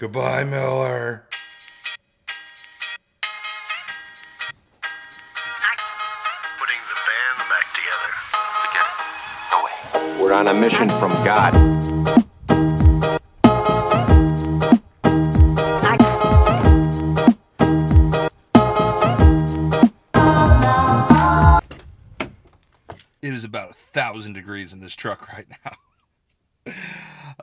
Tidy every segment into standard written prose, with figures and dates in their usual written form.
Goodbye, Miller. Putting the band back together. Forget it. No way. We're on a mission from God. It is about 1,000 degrees in this truck right now.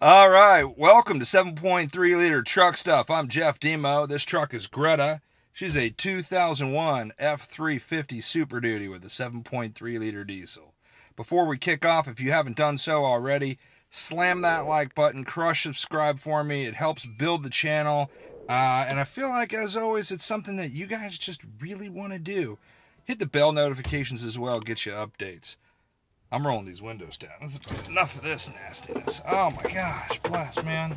All right, welcome to 7.3 liter truck stuff. I'm Jeff Demo. This truck is Greta. She's a 2001 F350 Superduty with a 7.3 liter diesel. Before we kick off, if you haven't done so already, slam that like button, crush subscribe for me. It helps build the channel. And I feel like, as always, it's something that you guys just really want to do. Hit the bell notifications as well, get you updates. I'm rolling these windows down. That's enough of this nastiness. Oh my gosh, bless, man.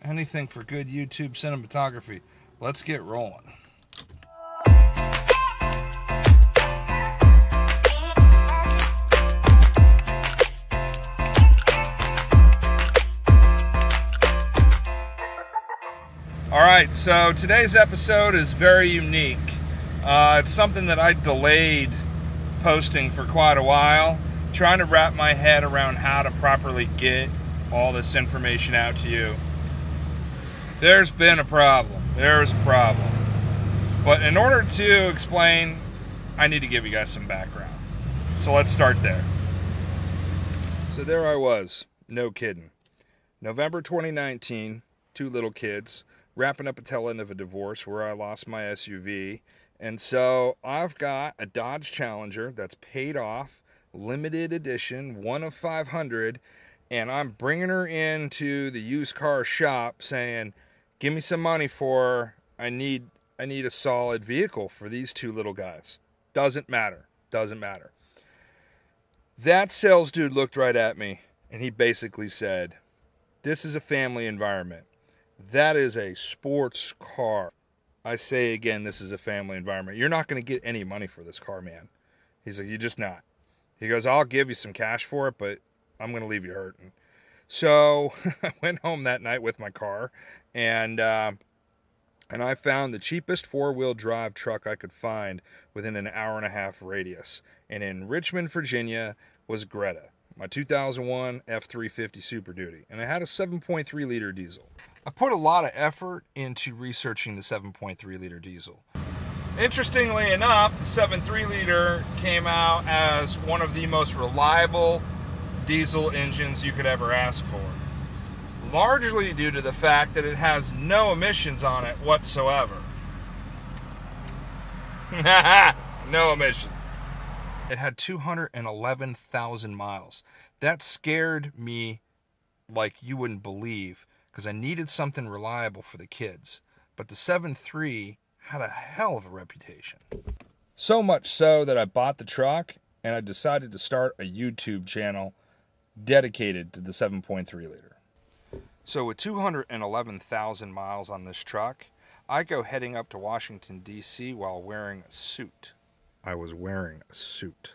Anything for good YouTube cinematography. Let's get rolling. All right, so today's episode is very unique. It's something that I delayed posting for quite a while, trying to wrap my head around how to properly get all this information out to you. There's been a problem. There's a problem. But in order to explain, I need to give you guys some background. So let's start there. So there I was, no kidding. November 2019, two little kids, wrapping up a tail end of a divorce where I lost my SUV. And so I've got a Dodge Challenger that's paid off, limited edition, 1 of 500, and I'm bringing her into the used car shop saying, give me some money for her. I need a solid vehicle for these two little guys. Doesn't matter. Doesn't matter. That sales dude looked right at me, and he basically said, this is a family environment. That is a sports car. I say again, this is a family environment. You're not going to get any money for this car, man. He's like, you're just not. He goes, I'll give you some cash for it, but I'm going to leave you hurting. So I went home that night with my car, and I found the cheapest four-wheel drive truck I could find within an hour-and-a-half radius. And in Richmond, Virginia, was Greta, my 2001 F350 Superduty, and it had a 7.3 liter diesel. I put a lot of effort into researching the 7.3 liter diesel. Interestingly enough, the 7.3 liter came out as one of the most reliable diesel engines you could ever ask for. Largely due to the fact that it has no emissions on it whatsoever. No emissions. It had 211,000 miles. That scared me like you wouldn't believe, because I needed something reliable for the kids. But the 7.3 had a hell of a reputation. So much so that I bought the truck and I decided to start a YouTube channel dedicated to the 7.3 liter. So with 211,000 miles on this truck, I go heading up to Washington, D.C. while wearing a suit. I was wearing a suit.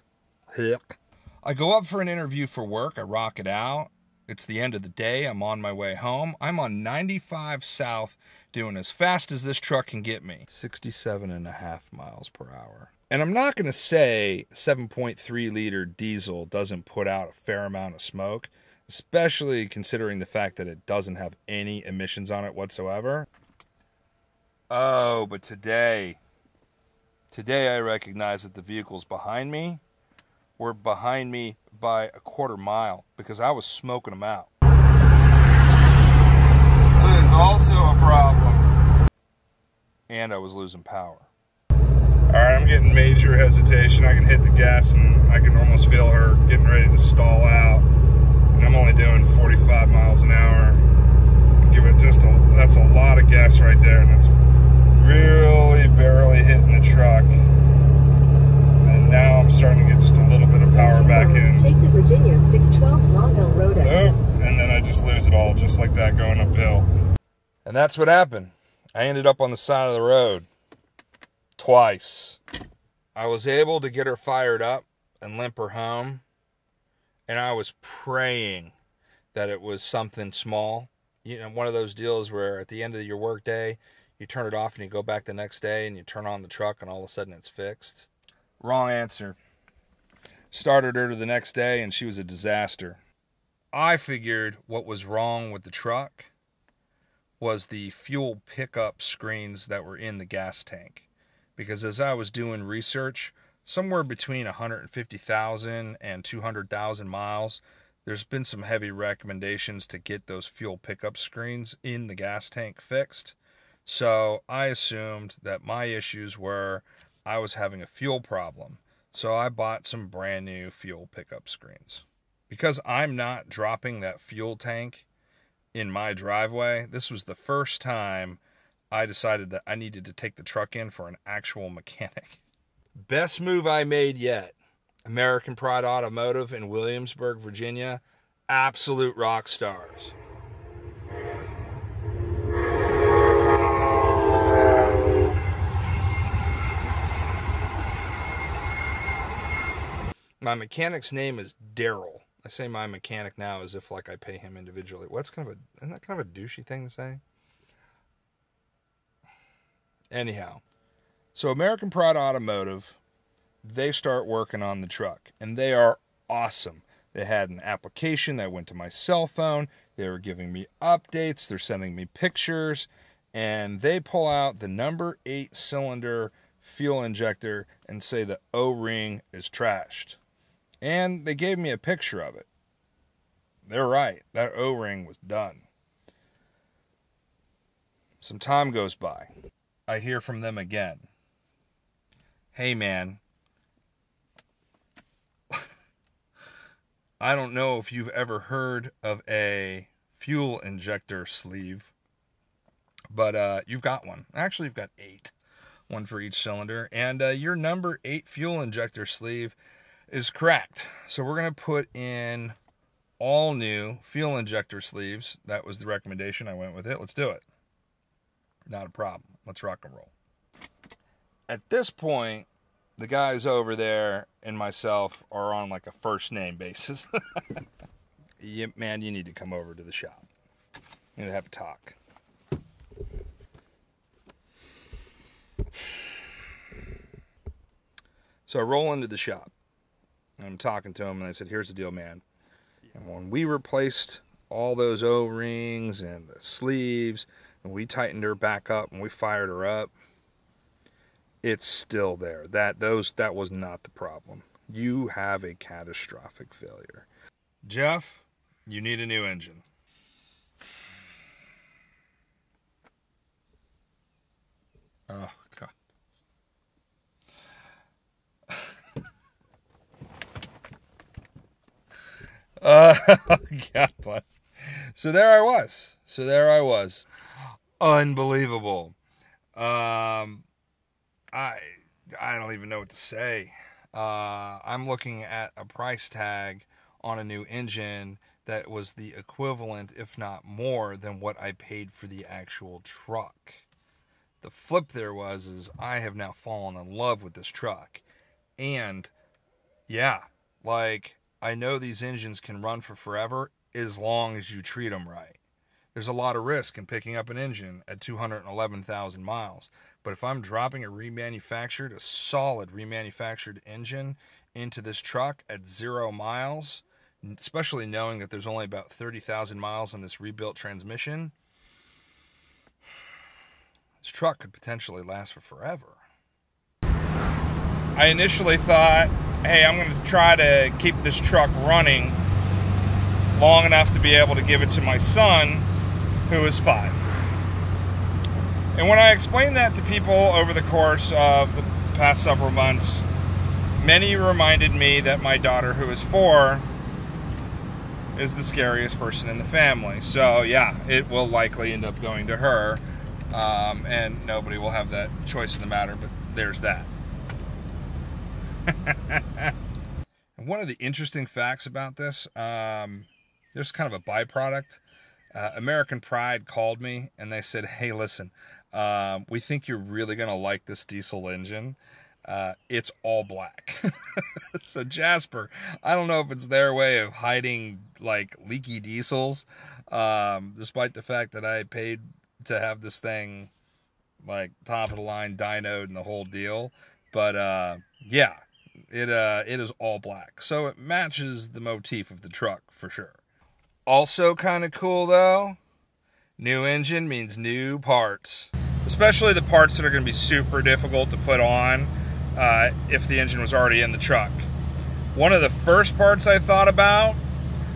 I go up for an interview for work. I rock it out. It's the end of the day. I'm on my way home. I'm on 95 South doing as fast as this truck can get me. 67.5 miles per hour. And I'm not going to say 7.3 liter diesel doesn't put out a fair amount of smoke, especially considering the fact that it doesn't have any emissions on it whatsoever. Oh, but today I recognize that the vehicles behind me were behind me by a quarter mile because I was smoking them out. That is also a problem. And I was losing power. Alright, I'm getting major hesitation. I can hit the gas and I can almost feel her getting ready to stall out. And I'm only doing 45 miles an hour. Give it just that's a lot of gas right there, and it's really barely hitting the truck. And now I'm starting to get just a little bit of power back in. Take the Virginia 612 Longville Road exit. And then I just lose it all, just like that, going uphill. And that's what happened. I ended up on the side of the road. Twice. I was able to get her fired up and limp her home. And I was praying that it was something small, you know, one of those deals where at the end of your work day, you turn it off and you go back the next day and you turn on the truck and all of a sudden it's fixed? Wrong answer. Started her the next day and she was a disaster. I figured what was wrong with the truck was the fuel pickup screens that were in the gas tank. Because as I was doing research, somewhere between 150,000 and 200,000 miles, there's been some heavy recommendations to get those fuel pickup screens in the gas tank fixed. So I assumed that my issues were I was having a fuel problem. So I bought some brand new fuel pickup screens. Because I'm not dropping that fuel tank in my driveway, this was the first time I decided that I needed to take the truck in for an actual mechanic. Best move I made yet. American Pride Automotive in Williamsburg, Virginia. Absolute rock stars. My mechanic's name is Daryl. I say my mechanic now as if like I pay him individually. Isn't that kind of a douchey thing to say? Anyhow, so American Pride Automotive, they start working on the truck, and they are awesome. They had an application that went to my cell phone. They were giving me updates. They're sending me pictures, and they pull out the number 8 cylinder fuel injector and say the O-ring is trashed. And they gave me a picture of it. They're right. That O-ring was done. Some time goes by. I hear from them again. Hey, man. I don't know if you've ever heard of a fuel injector sleeve, but you've got one. Actually, you've got 8. One for each cylinder. And your number 8 fuel injector sleeve is cracked. So we're going to put in all new fuel injector sleeves. That was the recommendation. I went with it. Let's do it. Not a problem. Let's rock and roll. At this point, the guys over there and myself are on like a first name basis. Man, you need to come over to the shop. You need to have a talk. So I roll into the shop. And I'm talking to him, and I said, here's the deal, man. And when we replaced all those O-rings and the sleeves, and we tightened her back up and we fired her up, it's still there. That was not the problem. You have a catastrophic failure. Jeff, you need a new engine. Oh, God. God bless. So there I was. Unbelievable. I don't even know what to say. I'm looking at a price tag on a new engine that was the equivalent, if not more, than what I paid for the actual truck. The flip there is I have now fallen in love with this truck. And yeah, like, I know these engines can run for forever as long as you treat them right. There's a lot of risk in picking up an engine at 211,000 miles. But if I'm dropping a solid remanufactured engine into this truck at 0 miles, especially knowing that there's only about 30,000 miles on this rebuilt transmission, this truck could potentially last for forever. I initially thought, hey, I'm going to try to keep this truck running long enough to be able to give it to my son, who is 5. And when I explained that to people over the course of the past several months, many reminded me that my daughter, who is 4, is the scariest person in the family. So yeah, it will likely end up going to her, and nobody will have that choice in the matter, but there's that. And one of the interesting facts about this, there's kind of a byproduct. American Pride called me and they said, hey, listen, we think you're really going to like this diesel engine. It's all black. So Jasper, I don't know if it's their way of hiding like leaky diesels, despite the fact that I paid to have this thing like top of the line dynoed and the whole deal. But yeah, it is all black, so it matches the motif of the truck for sure. Also kind of cool though, new engine means new parts, especially the parts that are going to be super difficult to put on if the engine was already in the truck. One of the first parts I thought about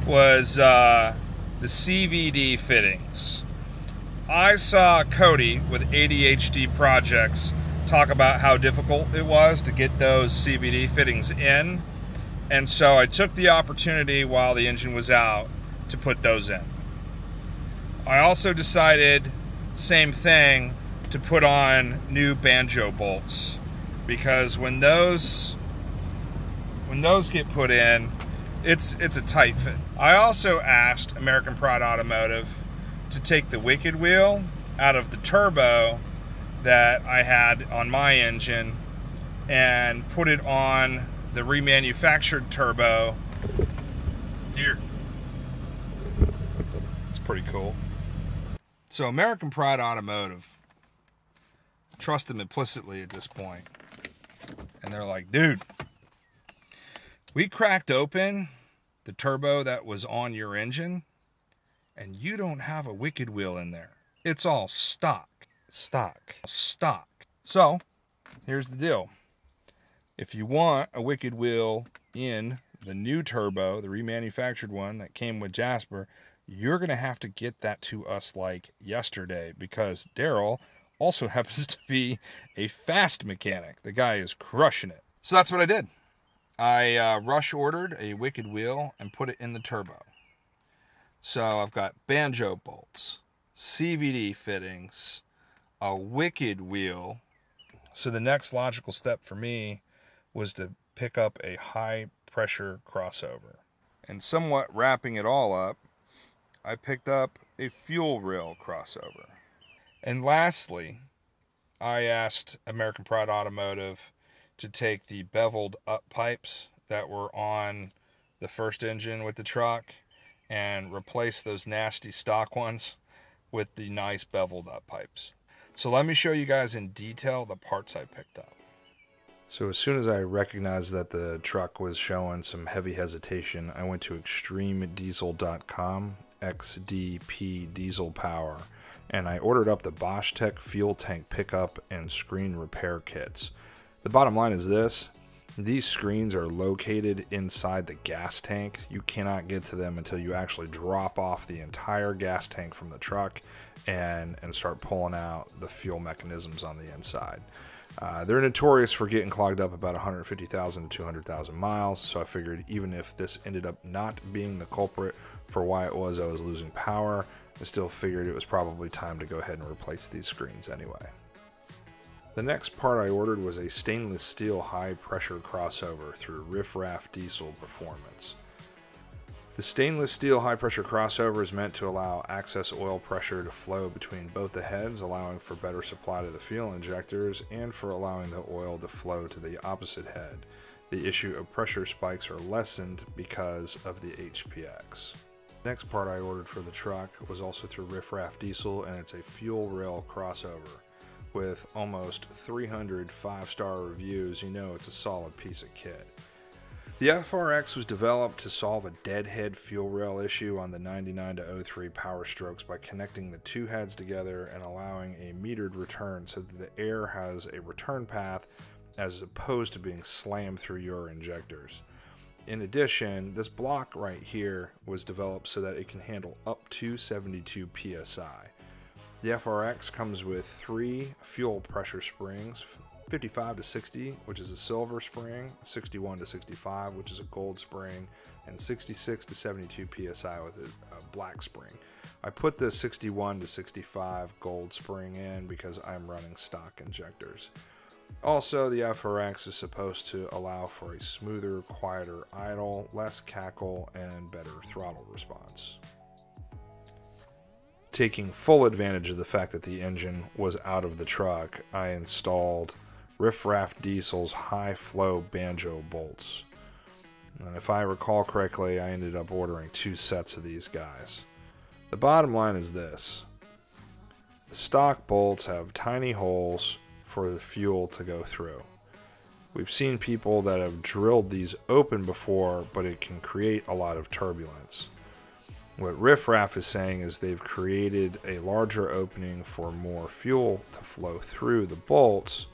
was the CVD fittings. I saw Cody with ADHD Projects talk about how difficult it was to get those CVD fittings in, and so I took the opportunity while the engine was out to put those in. I also decided, same thing, to put on new banjo bolts, because when those get put in, it's a tight fit. I also asked American Pride Automotive to take the wicked wheel out of the turbo that I had on my engine and put it on the remanufactured turbo. Dear, it's pretty cool. So American Pride Automotive, trust them implicitly at this point, and they're like, dude, we cracked open the turbo that was on your engine, and you don't have a wicked wheel in there. It's all stock. So, here's the deal. If you want a wicked wheel in the new turbo, the remanufactured one that came with Jasper, you're going to have to get that to us like yesterday, because Daryl also happens to be a fast mechanic. The guy is crushing it. So that's what I did. I rush ordered a wicked wheel and put it in the turbo. So I've got banjo bolts, CVD fittings, a wicked wheel. So the next logical step for me was to pick up a high pressure crossover. And somewhat wrapping it all up, I picked up a fuel rail crossover. And lastly, I asked American Pride Automotive to take the beveled up pipes that were on the first engine with the truck and replace those nasty stock ones with the nice beveled up pipes. So let me show you guys in detail the parts I picked up. So as soon as I recognized that the truck was showing some heavy hesitation, I went to extremediesel.com, XDP diesel power, and I ordered up the Bosch Tech fuel tank pickup and screen repair kits. The bottom line is this: these screens are located inside the gas tank. You cannot get to them until you actually drop off the entire gas tank from the truck and start pulling out the fuel mechanisms on the inside. They're notorious for getting clogged up about 150,000 to 200,000 miles, so I figured even if this ended up not being the culprit for why it was I was losing power, I still figured it was probably time to go ahead and replace these screens anyway. The next part I ordered was a stainless steel high pressure crossover through Riff Raff Diesel Performance. The stainless steel high pressure crossover is meant to allow excess oil pressure to flow between both the heads, allowing for better supply to the fuel injectors and for allowing the oil to flow to the opposite head. The issue of pressure spikes are lessened because of the HPX. The next part I ordered for the truck was also through Riff Raff Diesel, and it's a fuel rail crossover. With almost 300 5-star reviews, you know it's a solid piece of kit. The FRX was developed to solve a deadhead fuel rail issue on the 99-03 Power Strokes by connecting the two heads together and allowing a metered return so that the air has a return path as opposed to being slammed through your injectors. In addition, this block right here was developed so that it can handle up to 72 psi. The FRX comes with 3 fuel pressure springs, 55 to 60, which is a silver spring, 61 to 65, which is a gold spring, and 66 to 72 psi with a black spring. I put the 61 to 65 gold spring in because I'm running stock injectors. Also, the FRX is supposed to allow for a smoother, quieter idle, less cackle, and better throttle response. Taking full advantage of the fact that the engine was out of the truck, I installed Riff Raff Diesel's high flow banjo bolts. And if I recall correctly, I ended up ordering 2 sets of these guys. The bottom line is this. The stock bolts have tiny holes for the fuel to go through. We've seen people that have drilled these open before, but it can create a lot of turbulence. What Riff Raff is saying is they've created a larger opening for more fuel to flow through the bolts,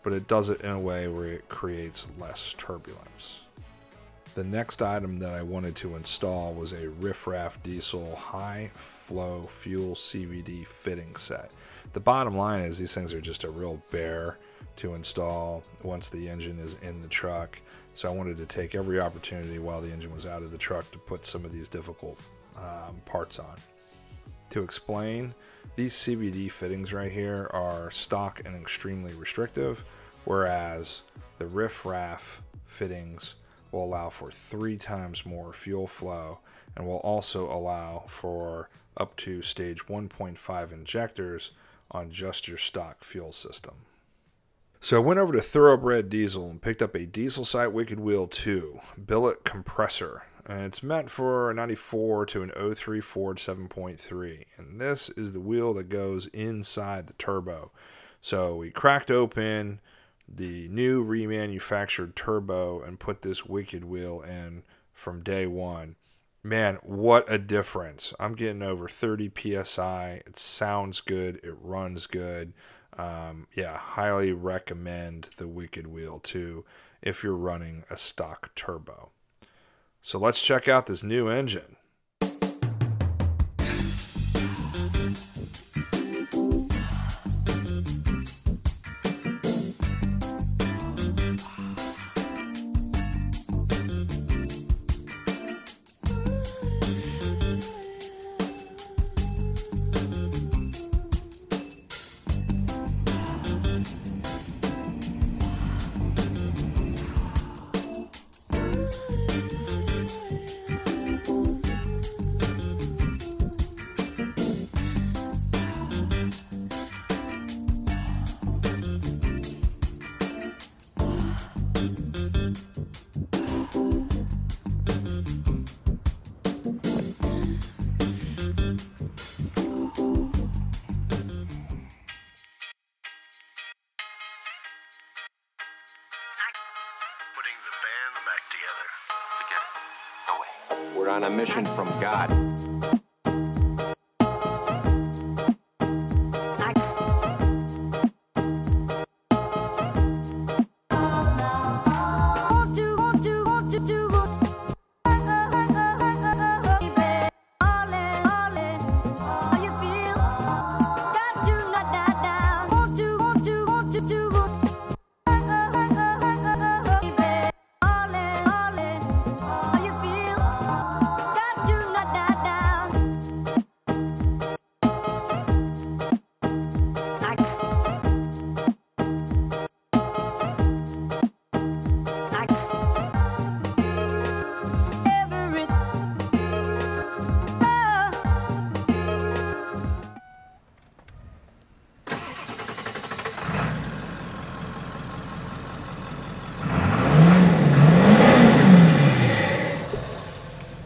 but it does it in a way where it creates less turbulence. The next item that I wanted to install was a Riff Raff Diesel high flow fuel CVD fitting set. The bottom line is these things are just a real bear to install once the engine is in the truck. So I wanted to take every opportunity while the engine was out of the truck to put some of these difficult parts on. To explain, these CVD fittings right here are stock and extremely restrictive, whereas the Riff Raff fittings will allow for 3 times more fuel flow and will also allow for up to stage 1.5 injectors on just your stock fuel system. So I went over to Thoroughbred Diesel and picked up a Diesel Sight Wicked Wheel 2 billet compressor. And it's meant for a 94 to an 03 Ford 7.3. And this is the wheel that goes inside the turbo. So we cracked open the new remanufactured turbo and put this Wicked Wheel in from day one. Man, what a difference. I'm getting over 30 PSI. It sounds good. It runs good. Yeah, highly recommend the Wicked Wheel 2 if you're running a stock turbo. So let's check out this new engine. Putting the band back together. Forget it. No way. We're on a mission from God.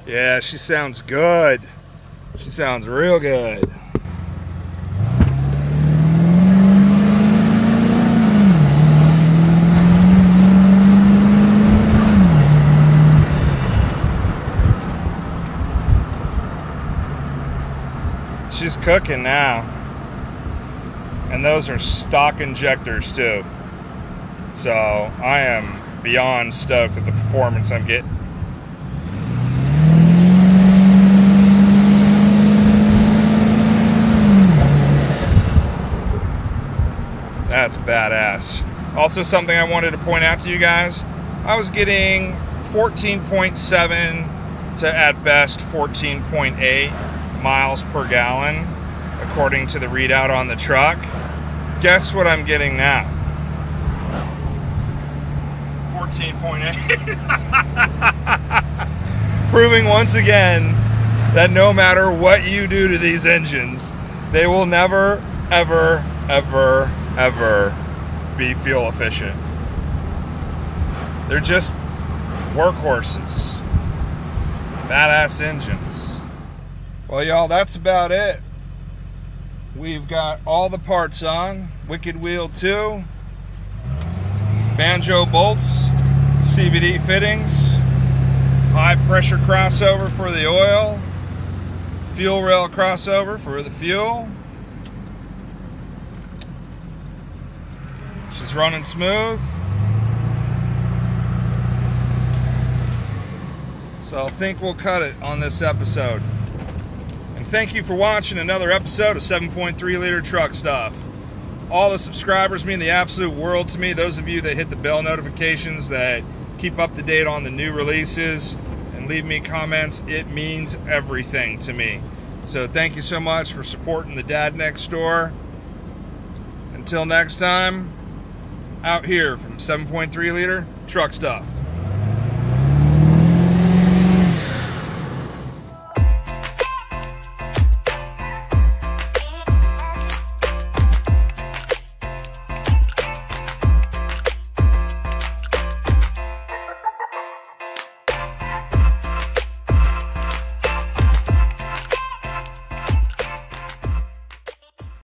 Yeah, she sounds good. She sounds real good. She's cooking now. And those are stock injectors too. So I am beyond stoked at the performance I'm getting. That's badass. Also, something I wanted to point out to you guys, I was getting 14.7 to at best 14.8 miles per gallon according to the readout on the truck. Guess what I'm getting now? 14.8. Proving once again that no matter what you do to these engines, they will never, ever, ever, ever be fuel efficient. They're just workhorses. Badass engines. Well, y'all, that's about it. We've got all the parts on. Wicked Wheel 2, banjo bolts, CVD fittings, high pressure crossover for the oil, fuel rail crossover for the fuel. She's running smooth. So I think we'll cut it on this episode. And thank you for watching another episode of 7.3 liter truck stuff. All the subscribers mean the absolute world to me. Those of you that hit the bell notifications, that keep up to date on the new releases and leave me comments, it means everything to me. So thank you so much for supporting the dad next door. Until next time, out here from 7.3 liter truck stuff.